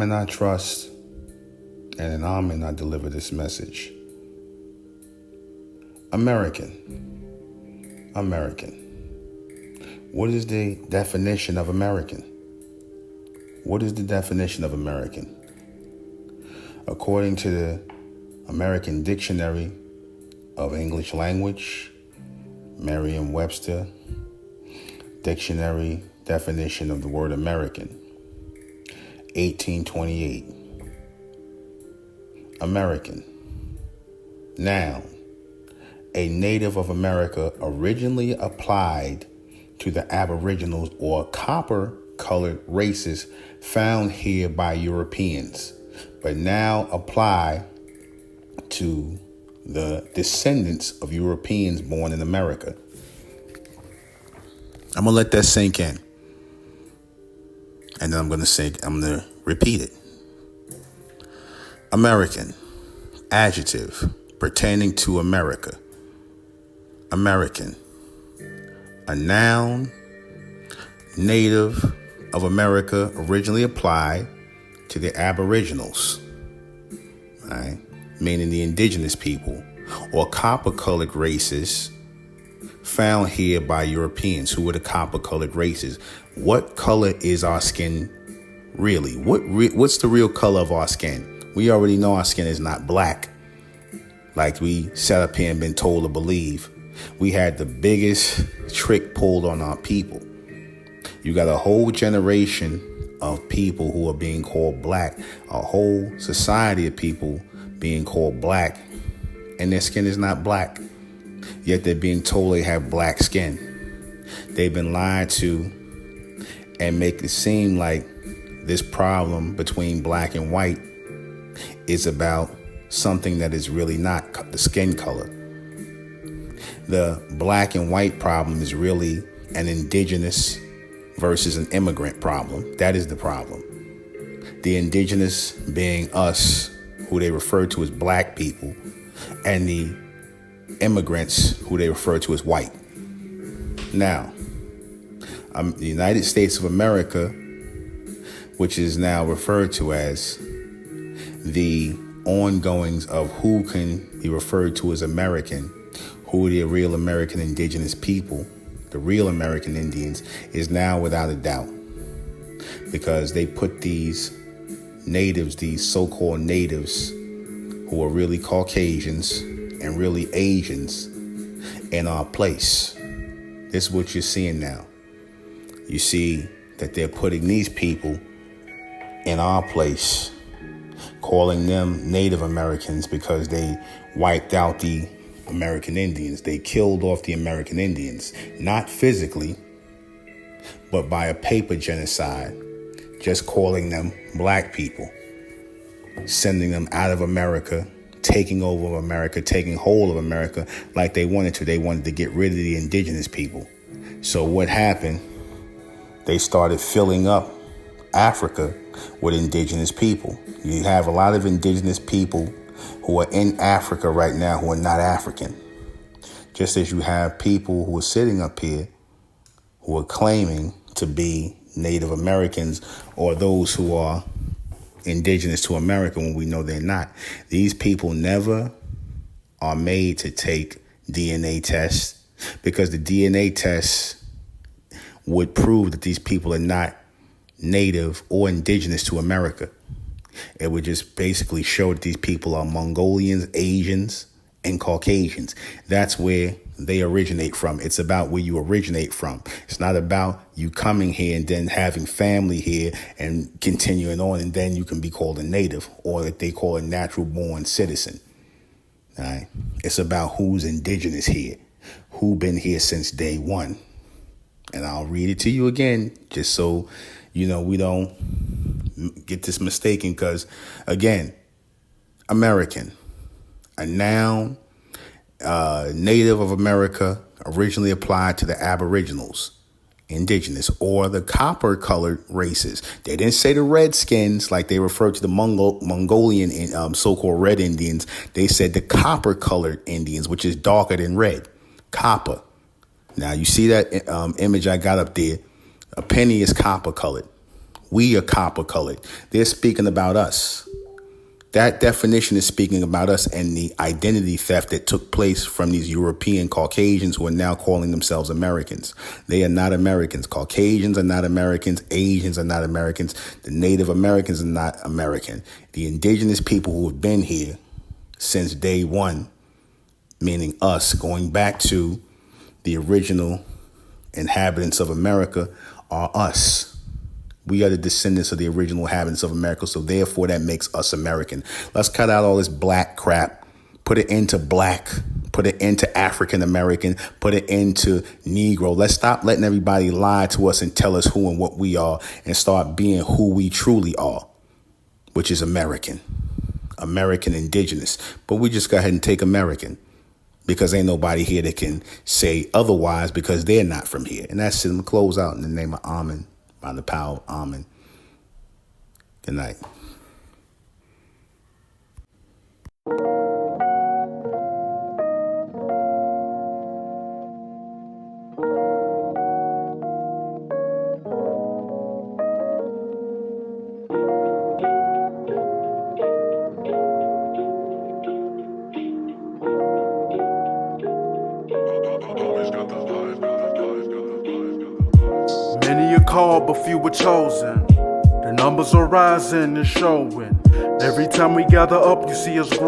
Muhammad I trust, and in Amen I deliver this message. American. What is the definition of American? What is the definition of American? According to the American Dictionary of English Language, Merriam-Webster Dictionary definition of the word American, 1828. American. Noun. A native of America originally applied to the Aboriginals or copper-colored races found here by Europeans, but now apply to the descendants of Europeans born in America. I'm going to let that sink in. And then I'm going to repeat it. American. Adjective pertaining to America. American. A noun, native of America, originally applied to the Aboriginals, right? Meaning the indigenous people, or copper-colored races found here by Europeans. Who are the copper-colored races? What color is our skin really? What's the real color of our skin? We already know our skin is not black, like we sat up here and been told to believe. We had the biggest trick pulled on our people. You got a whole generation of people who are being called black, a whole society of people being called black, and their skin is not black, yet they're being told they have black skin. They've been lied to and make it seem like this problem between black and white is about something that is really not the skin color. The black and white problem is really an indigenous versus an immigrant problem. That is the problem. The indigenous being us, who they refer to as black people, and the immigrants, who they refer to as white. Now, the United States of America, which is now referred to as the ongoings of who can be referred to as American, who are the real American indigenous people, the real American Indians, is now without a doubt, because they put these natives, these so-called natives, who are really Caucasians and really Asians, in our place. This is what you're seeing now. You see that they're putting these people in our place, calling them Native Americans because they wiped out the American Indians. They killed off the American Indians, not physically, but by a paper genocide, just calling them black people, sending them out of America, taking over America, taking hold of America like they wanted to. They wanted to get rid of the indigenous people. So what happened? They started filling up Africa with indigenous people. You have a lot of indigenous people who are in Africa right now who are not African. Just as you have people who are sitting up here who are claiming to be Native Americans or those who are indigenous to America when we know they're not. These people never are made to take DNA tests, because the DNA tests would prove that these people are not native or indigenous to America. It would just basically show that these people are Mongolians, Asians, and Caucasians. That's where they originate from. It's about where you originate from. It's not about you coming here and then having family here and continuing on, and then you can be called a native, or that they call a natural born citizen. All right? It's about who's indigenous here, who been here since day one. And I'll read it to you again, just so we don't get this mistaken, because, again, American, a noun, native of America, originally applied to the Aboriginals, indigenous, or the copper-colored races. They didn't say the Redskins like they referred to the Mongolian so-called Red Indians. They said the copper-colored Indians, which is darker than red, copper. Now, you see that image I got up there? A penny is copper-colored. We are copper colored. They're speaking about us. That definition is speaking about us and the identity theft that took place from these European Caucasians who are now calling themselves Americans. They are not Americans. Caucasians are not Americans. Asians are not Americans. The Native Americans are not American. The indigenous people who have been here since day one, meaning us, going back to the original inhabitants of America, are us. We are the descendants of the original inhabitants of America, so therefore that makes us American. Let's cut out all this black crap, put it into black, put it into African American, put it into Negro. Let's stop letting everybody lie to us and tell us who and what we are and start being who we truly are, which is American indigenous. But we just go ahead and take American because ain't nobody here that can say otherwise because they're not from here. And that's it. I'm going to close out in the name of Amen. By the power of Amen. Good night. Many are called, but few were chosen. The numbers are rising and showing. Every time we gather up, you see us grow.